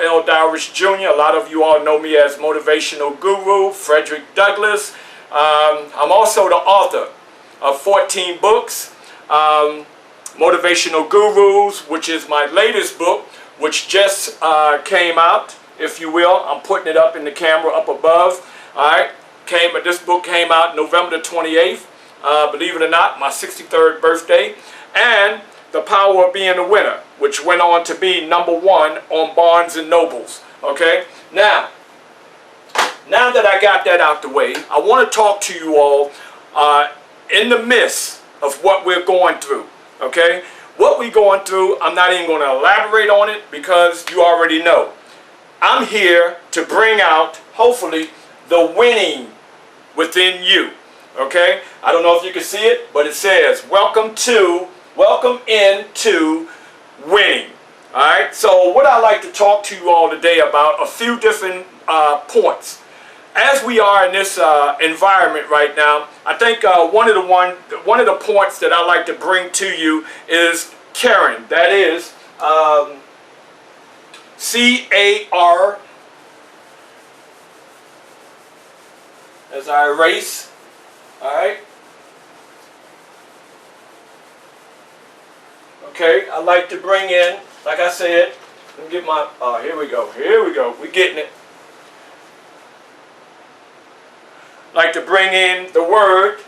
Dowridge Jr. A lot of you all know me as Motivational Guru, Frederick Douglass. I'm also the author of 14 books. Motivational Gurus, which is my latest book, which just came out, if you will. I'm putting it up in the camera up above. All right, this book came out November the 28th. Believe it or not, my 63rd birthday. And The Power of Being a Winner, which went on to be #1 on Barnes and Nobles. Okay, now that I got that out the way, I want to talk to you all in the midst of what we're going through. Okay, what we're going through, I'm not even going to elaborate on it because you already know. I'm here to bring out, hopefully, the winning within you. Okay, I don't know if you can see it, but it says, welcome into winning. All right, so what I'd like to talk to you all today about a few different points. As we are in this environment right now, I think one of the points that I like to bring to you is caring. That is C-A-R, as I erase. All right. Okay, I like to bring in, like I said, let me get my, here we go, we're getting it. Like to bring in the word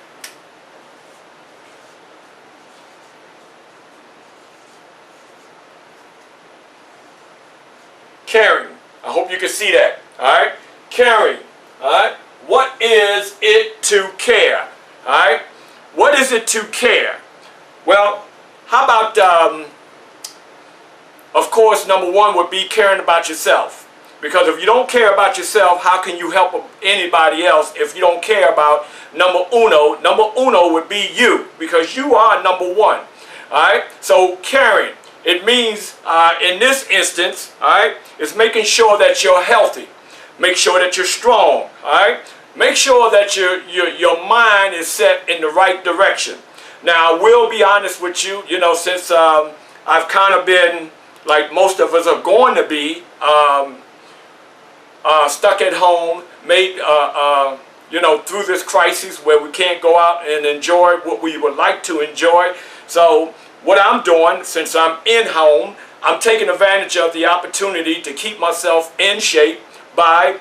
caring. I hope you can see that. Alright? Caring. Alright? What is it to care? Alright? What is it to care? Well, how about, of course, #1 would be caring about yourself. Because if you don't care about yourself, how can you help anybody else if you don't care about number uno would be you, because you are #1. All right? So caring, it means in this instance, all right, is making sure that you're healthy. Make sure that you're strong. All right? Make sure that your mind is set in the right direction. Now, I will be honest with you, you know, since I've kind of been, like most of us are going to be, stuck at home, made, you know, through this crisis where we can't go out and enjoy what we would like to enjoy. So what I'm doing, since I'm in home, I'm taking advantage of the opportunity to keep myself in shape by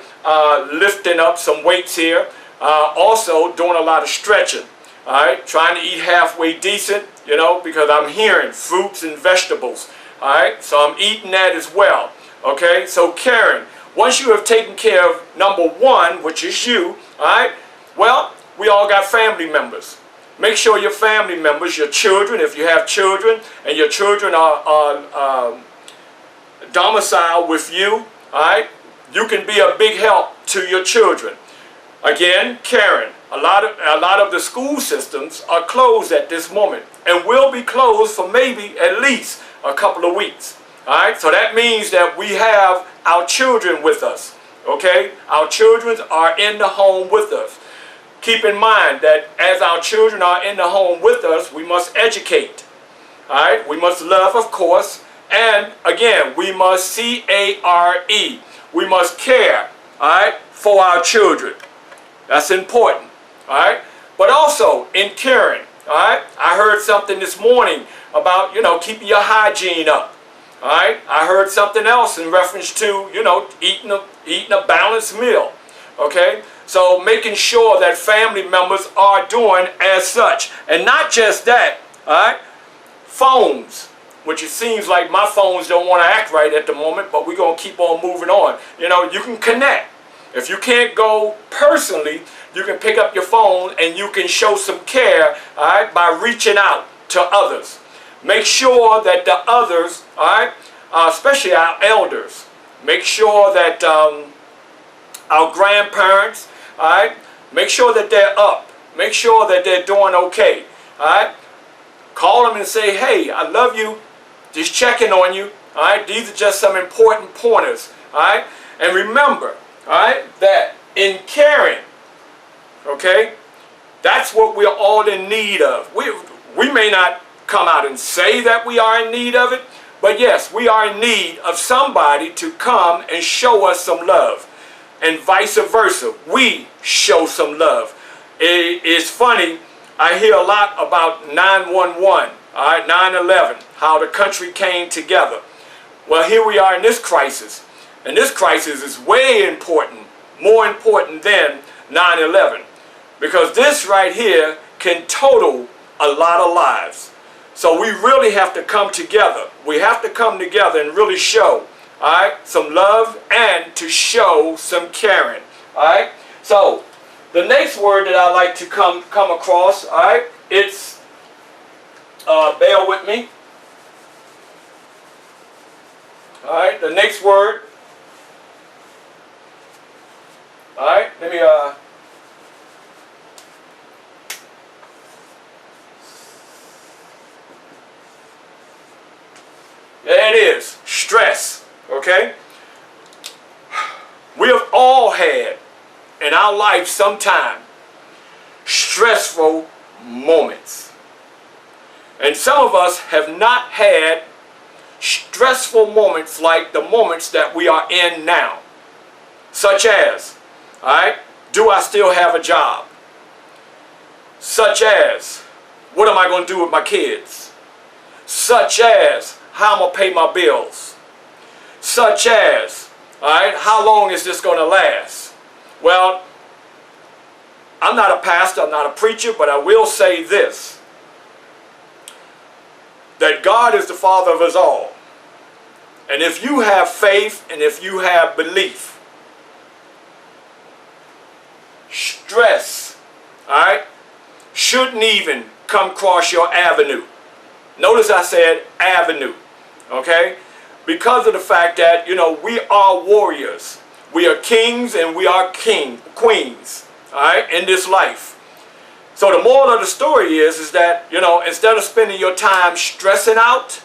lifting up some weights here. Also doing a lot of stretching. All right, trying to eat halfway decent, you know, because I'm hearing fruits and vegetables. All right, so I'm eating that as well. Okay, so caring. Once you have taken care of #1, which is you, all right, well, we all got family members. Make sure your family members, your children, if you have children, and your children are domiciled with you, all right, you can be a big help to your children. Again, caring. A lot of the school systems are closed at this moment and will be closed for maybe at least a couple of weeks. All right, so that means that we have our children with us. Okay, our children are in the home with us. Keep in mind that as our children are in the home with us, we must educate. All right, we must love, of course, and again, we must C-A-R-E. We must care. All right, for our children. That's important. All right, but also in caring. All right, I heard something this morning about, you know, keeping your hygiene up. All right, I heard something else in reference to, you know, eating a balanced meal. Okay, so making sure that family members are doing as such, and not just that. All right, phones, which it seems like my phones don't want to act right at the moment, but we're gonna keep on moving on. You know, you can connect. If you can't go personally, you can pick up your phone and you can show some care, all right, by reaching out to others. Make sure that the others, all right, especially our elders, make sure that our grandparents, all right, make sure that they're up. Make sure that they're doing okay, all right. Call them and say, hey, I love you, just checking on you, all right. These are just some important pointers, all right. And remember, all right, that in caring, okay, that's what we're all in need of. We may not come out and say that we are in need of it, But yes, we are in need of somebody to come and show us some love. And vice versa, we show some love. It's funny, I hear a lot about 911, all right, 9/11, how the country came together. Well, here we are in this crisis. And this crisis is way important, more important than 9/11. Because this right here can total a lot of lives. So we really have to come together. We have to come together and really show, all right, some love and to show some caring. All right. So the next word that I like to come across, all right, it's bear with me. All right. The next word. All right. Let me There it is, stress, okay? We have all had in our life sometime stressful moments. And some of us have not had stressful moments like the moments that we are in now. Such as, all right, do I still have a job? Such as, what am I going to do with my kids? Such as, how I'm going to pay my bills. Such as, all right, how long is this going to last? Well, I'm not a pastor, I'm not a preacher, but I will say this. That God is the Father of us all. And if you have faith and if you have belief, stress, all right, shouldn't even come across your avenue. Notice I said avenue. Okay? Because of the fact that, you know, we are warriors. We are kings and we are queens, all right, in this life. So the moral of the story is that, you know, instead of spending your time stressing out,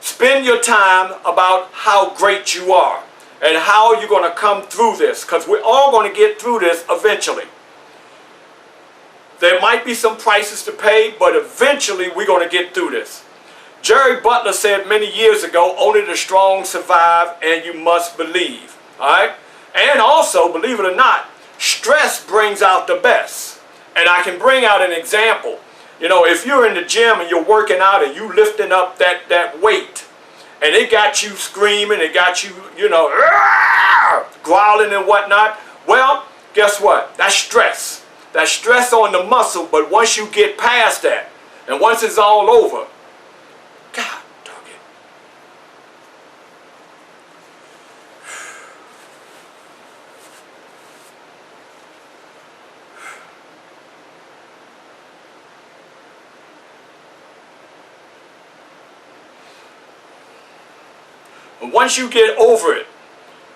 spend your time about how great you are and how you're going to come through this, because we're all going to get through this eventually. There might be some prices to pay, but eventually we're going to get through this. Jerry Butler said many years ago, only the strong survive and you must believe. All right? And also, believe it or not, stress brings out the best. And I can bring out an example. You know, if you're in the gym and you're working out and you lifting up that weight, and it got you screaming, it got you, you know, growling and whatnot, well, guess what? That's stress. That's stress on the muscle, but once you get past that, and once it's all over, God dog it. And once you get over it,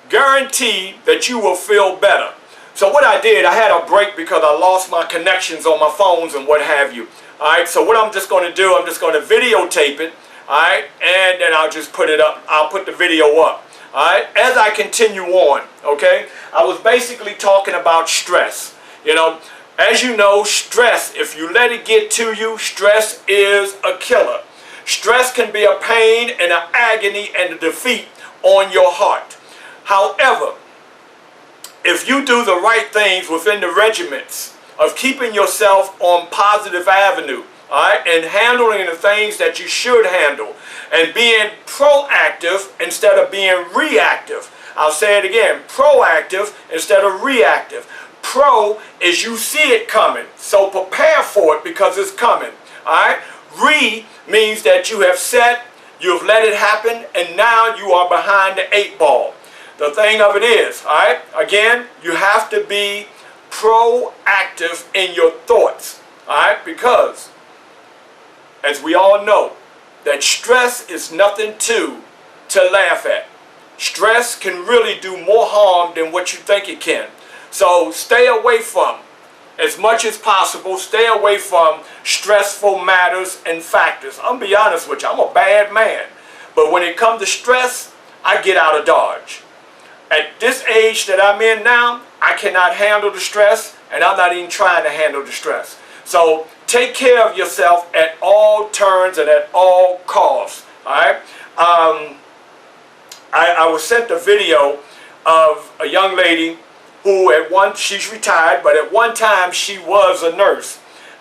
guarantee that you will feel better. So what I did, I had a break because I lost my connections on my phones and what have you. Alright, so what I'm just going to do, I'm just going to videotape it. Alright, and then I'll just put it up. I'll put the video up. Alright, as I continue on, okay, I was basically talking about stress. You know, as you know, stress, if you let it get to you, stress is a killer. Stress can be a pain and an agony and a defeat on your heart. However, if you do the right things within the regiments of keeping yourself on positive avenue, all right, and handling the things that you should handle, and being proactive instead of being reactive. I'll say it again, proactive instead of reactive. Pro is you see it coming, so prepare for it because it's coming, all right? Re means that you have set, you've let it happen, and now you are behind the 8 ball. The thing of it is, all right, again, you have to be proactive in your thoughts, all right, because as we all know, that stress is nothing to laugh at. Stress can really do more harm than what you think it can. So stay away from, as much as possible, stay away from stressful matters and factors. I'm going to be honest with you, I'm a bad man. But when it comes to stress, I get out of Dodge. At this age that I'm in now, I cannot handle the stress, and I'm not even trying to handle the stress. So take care of yourself at all turns and at all costs. All right? I was sent a video of a young lady who she's retired, but at one time she was a nurse.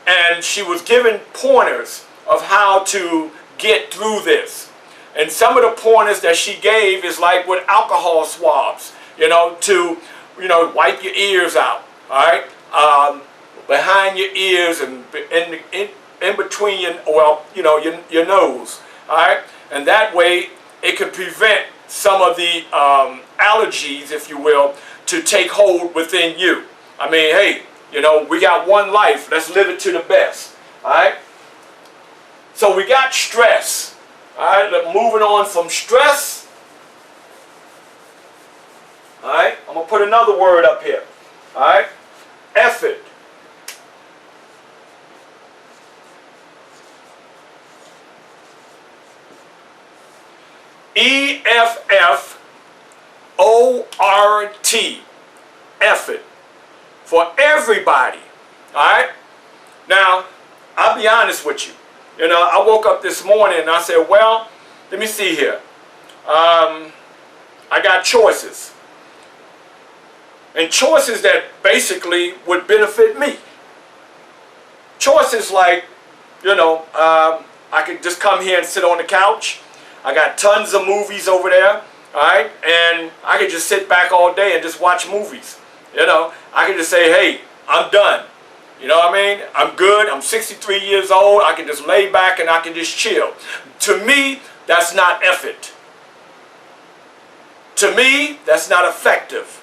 And she was given pointers of how to get through this. And some of the pointers that she gave is like with alcohol swabs, to, wipe your ears out, all right? Behind your ears and in between your nose, all right? And that way it could prevent some of the allergies, if you will, to take hold within you. I mean, hey, we got one life. Let's live it to the best. All right? So we got stress. All right? Moving on from stress. All right? I'm going to put another word up here. All right? Effort. E-F-F-O-R-T. Effort. For everybody. Alright? Now, I'll be honest with you. I woke up this morning and I said, well, let me see here. I got choices. And choices that basically would benefit me. Choices like, I could just come here and sit on the couch. I got tons of movies over there. Alright? And I could just sit back all day and just watch movies. I can just say, hey, I'm done. You know what I mean? I'm good. I'm 63 years old. I can just lay back and I can just chill. To me, that's not effort. To me, that's not effective.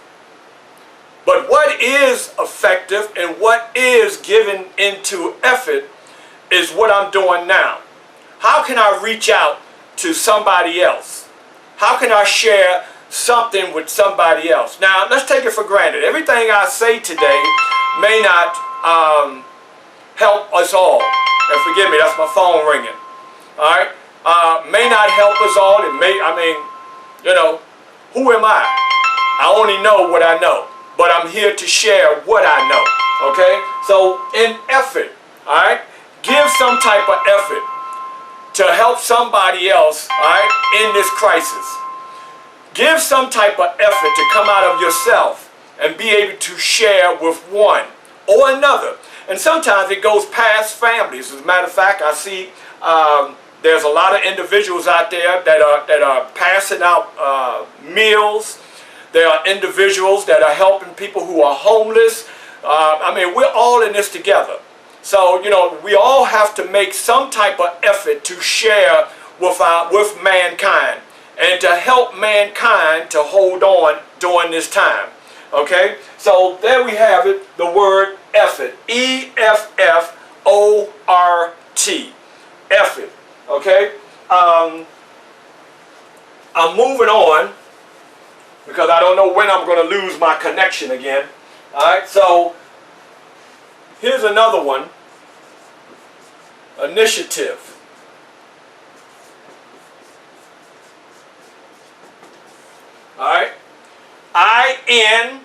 But what is effective and what is given into effort is what I'm doing now. How can I reach out to somebody else? How can I share something with somebody else? Now, let's take it for granted. Everything I say today may not help us all. And forgive me, that's my phone ringing. All right? May not help us all. It may, who am I? I only know what I know. But I'm here to share what I know. Okay? So, in effort, all right? Give some type of effort to help somebody else, all right, in this crisis. Give some type of effort to come out of yourself and be able to share with one or another. And sometimes it goes past families. As a matter of fact, I see there's a lot of individuals out there that are passing out meals. There are individuals that are helping people who are homeless. We're all in this together. So, we all have to make some type of effort to share with mankind and to help mankind to hold on during this time. Okay? So, there we have it, the word effort. E-F-F-O-R-T. Effort. Okay? I'm moving on because I don't know when I'm going to lose my connection again. Alright, so here's another one. Initiative. Alright? I-N-I-T-I-A-T-I-V-E.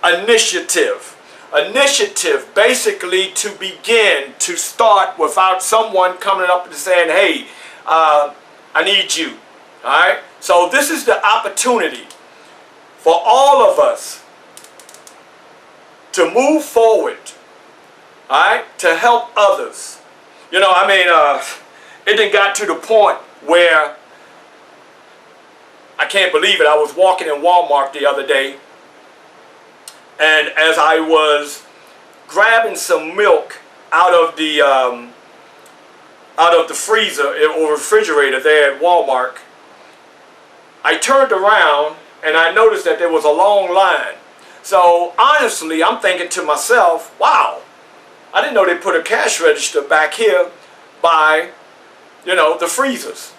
Initiative. Initiative, basically to begin, to start without someone coming up and saying, hey, I need you. Alright? So this is the opportunity for all of us to move forward, alright, to help others. It done got to the point where I can't believe it. I was walking in Walmart the other day, and as I was grabbing some milk out of the freezer or refrigerator there at Walmart, I turned around and I noticed that there was a long line. So honestly, I'm thinking to myself, wow, I didn't know they put a cash register back here by, the freezers.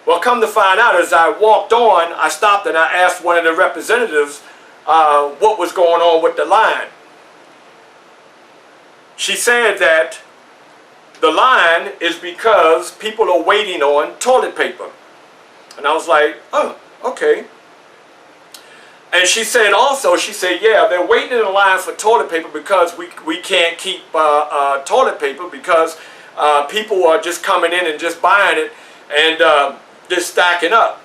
Well, come to find out, as I walked on, I stopped and I asked one of the representatives what was going on with the line. She said that the line is because people are waiting on toilet paper. And I was like, oh, okay. And she said also, she said, yeah, they're waiting in line for toilet paper because we can't keep toilet paper because people are just coming in and just buying it and just stacking up.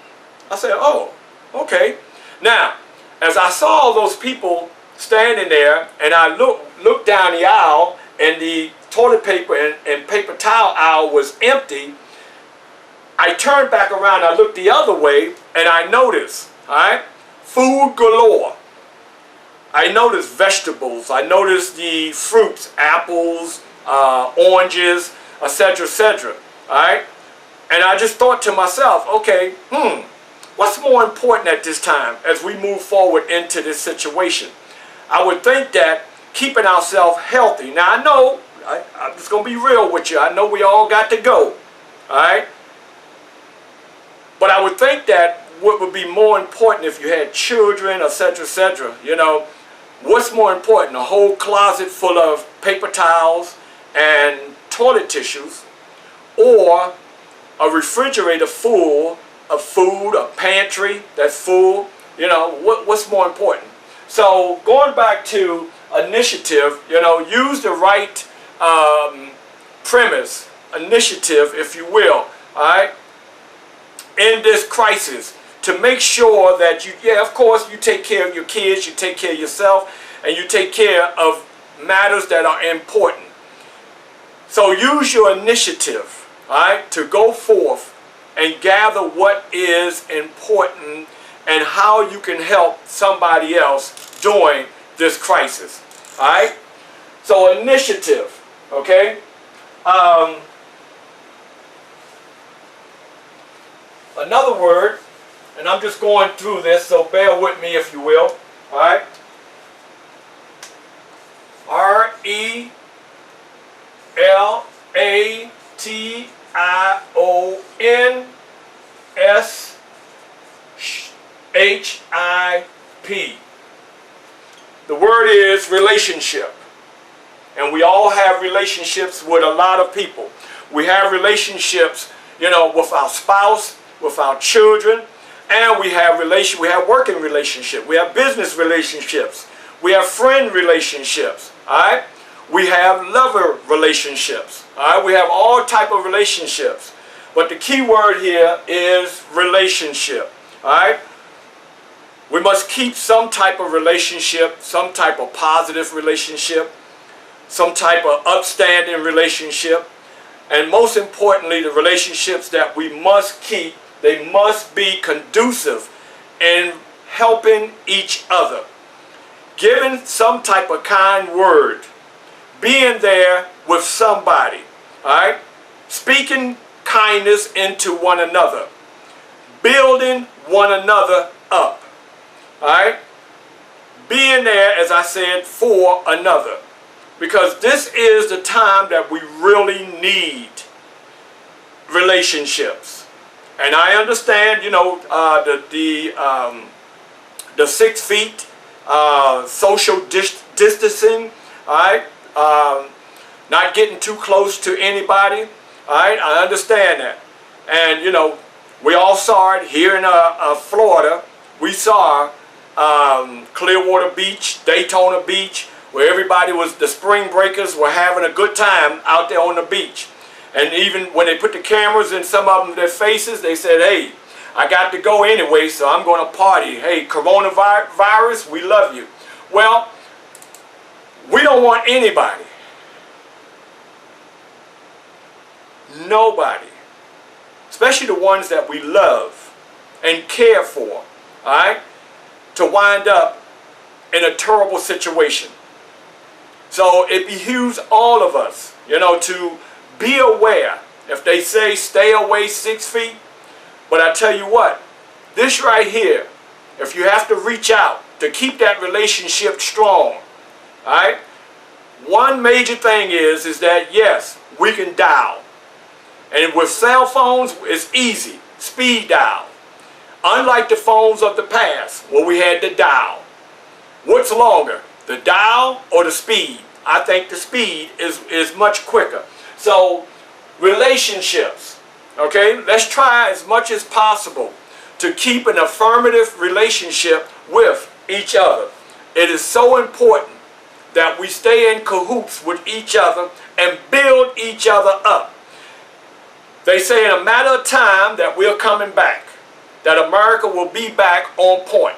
I said, oh, okay. Now, as I saw all those people standing there and I looked down the aisle and the toilet paper and paper towel aisle was empty, I turned back around, I looked the other way, and I noticed, all right, food galore. I noticed vegetables, I noticed the fruits, apples, oranges, etc., etc., all right? And I just thought to myself, okay, what's more important at this time as we move forward into this situation? I would think that keeping ourselves healthy. Now I know, I'm just going to be real with you, I know we all got to go, all right? But I would think that what would be more important if you had children, etc., etc., you know, what's more important, a whole closet full of paper towels and toilet tissues, or a refrigerator full of food, a pantry that's full, you know, what's more important? So going back to initiative, you know, use the right premise, initiative, if you will, all right, in this crisis, to make sure that you, yeah, of course, you take care of your kids, you take care of yourself, and you take care of matters that are important. So use your initiative, all right, to go forth and gather what is important and how you can help somebody else during this crisis, all right? So initiative, okay? Another word, and I'm just going through this, so bear with me if you will, all right? R-E-L-A-T-I-O-N-S-H-I-P. The word is relationship. And we all have relationships with a lot of people. We have relationships, you know, with our spouse, with our children, and we have working relationships, we have business relationships, we have friend relationships, all right? We have lover relationships, all right? We have all type of relationships. But the key word here is relationship, all right? We must keep some type of relationship, some type of positive relationship, some type of upstanding relationship, and most importantly, the relationships that we must keep, they must be conducive in helping each other. Giving some type of kind word. Being there with somebody. Alright? Speaking kindness into one another. Building one another up. Alright? Being there, as I said, for another. Because this is the time that we really need relationships. And I understand, you know, the 6 feet, social distancing, all right, not getting too close to anybody, all right, I understand that. And, you know, we all saw it here in Florida. We saw Clearwater Beach, Daytona Beach, where everybody was, the spring breakers were having a good time out there on the beach. And even when they put the cameras in some of them their faces, they said, hey, I got to go anyway, so I'm going to party. Hey, coronavirus, we love you. Well, we don't want anybody, nobody, especially the ones that we love and care for, all right, to wind up in a terrible situation. So it behooves all of us, you know, to be aware. If they say stay away 6 feet, but I tell you what, this right here, if you have to reach out to keep that relationship strong, all right, one major thing is that yes, we can dial. And with cell phones, it's easy, speed dial. Unlike the phones of the past, where we had to dial. What's longer, the dial or the speed? I think the speed is much quicker. So, relationships, okay? Let's try as much as possible to keep an affirmative relationship with each other. It is so important that we stay in cahoots with each other and build each other up. They say in a matter of time that we're coming back, that America will be back on point.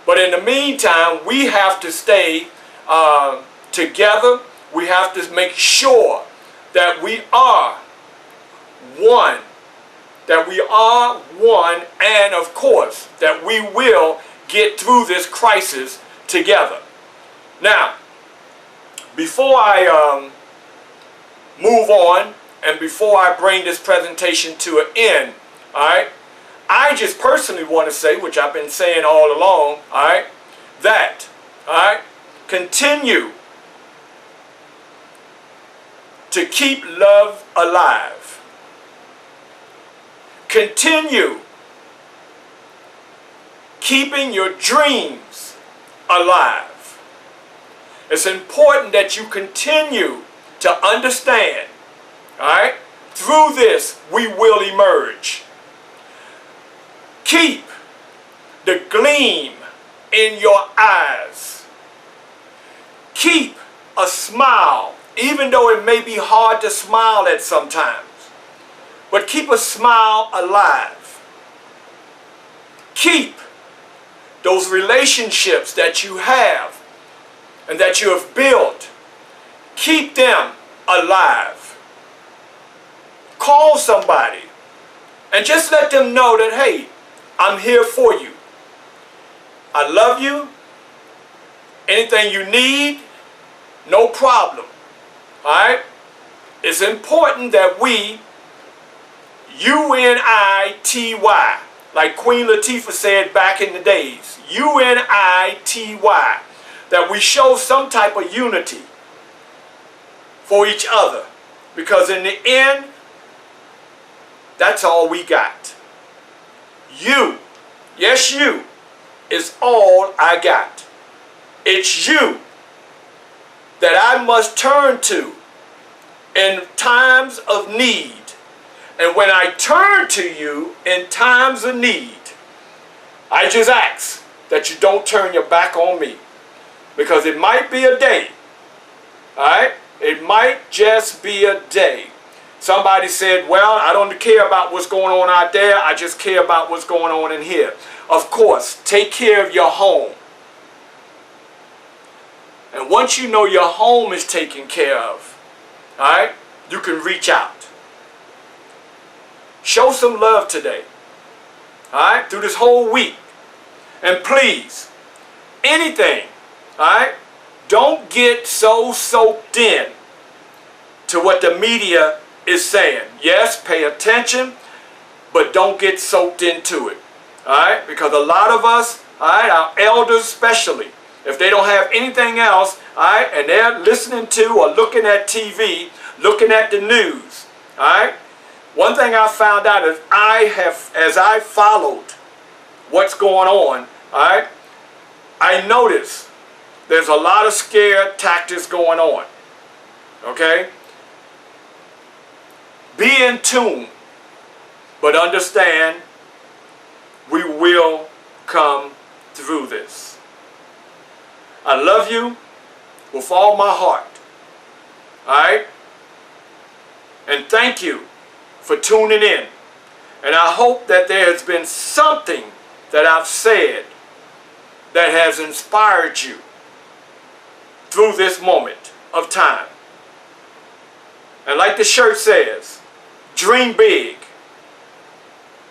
But in the meantime, we have to stay together. We have to make sure that we are one. That we are one, and of course, that we will get through this crisis together. Now, before I move on, and before I bring this presentation to an end, all right, I just personally want to say, which I've been saying all along, all right, that, all right, continue to keep love alive. Continue keeping your dreams alive. It's important that you continue to understand, all right, through this we will emerge. Keep the gleam in your eyes. Keep a smile, even though it may be hard to smile at sometimes. But keep a smile alive. Keep those relationships that you have and that you have built. Keep them alive. Call somebody and just let them know that, hey, I'm here for you. I love you. Anything you need, no problem. All right? It's important that we, U-N-I-T-Y, like Queen Latifah said back in the days, U-N-I-T-Y, that we show some type of unity for each other. Because in the end, that's all we got. You, yes you, is all I got. It's you that I must turn to in times of need. And when I turn to you in times of need, I just ask that you don't turn your back on me. Because it might be a day, all right? It might just be a day. Somebody said, well, I don't care about what's going on out there. I just care about what's going on in here. Of course, take care of your home. And once you know your home is taken care of, all right, you can reach out. Show some love today, all right, through this whole week. And please, anything, all right, don't get so soaked in to what the media is saying. Yes, pay attention, but don't get soaked into it. All right? Because a lot of us, all right, our elders especially, if they don't have anything else, all right, and they're listening to or looking at TV, looking at the news, all right, one thing I found out is as I followed what's going on, all right, I noticed there's a lot of scare tactics going on. Okay? Be in tune, but understand we will come through this. I love you with all my heart. Alright? And thank you for tuning in. And I hope that there has been something that I've said that has inspired you through this moment of time. And like the shirt says, dream big.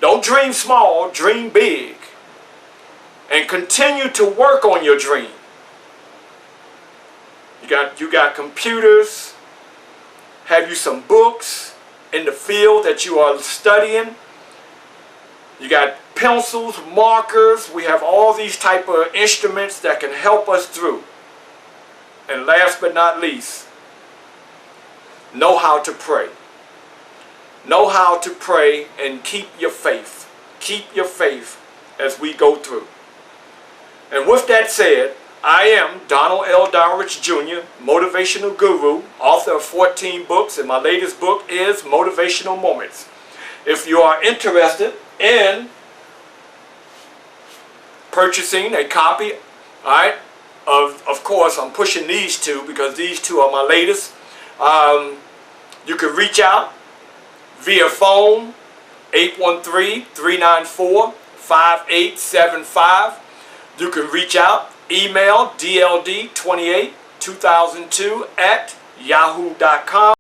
Don't dream small, dream big. And continue to work on your dream. You got computers. Have you some books in the field that you are studying? You got pencils, markers. We have all these type of instruments that can help us through. And last but not least, know how to pray. Know how to pray and keep your faith. Keep your faith as we go through. And with that said, I am Donald L. Dowridge Jr., Motivational Guru, author of 14 books, and my latest book is Motivational Moments. If you are interested in purchasing a copy All right. Of course, I'm pushing these two because these two are my latest. You can reach out via phone, 813-394-5875. You can reach out, email dld282002 at yahoo.com.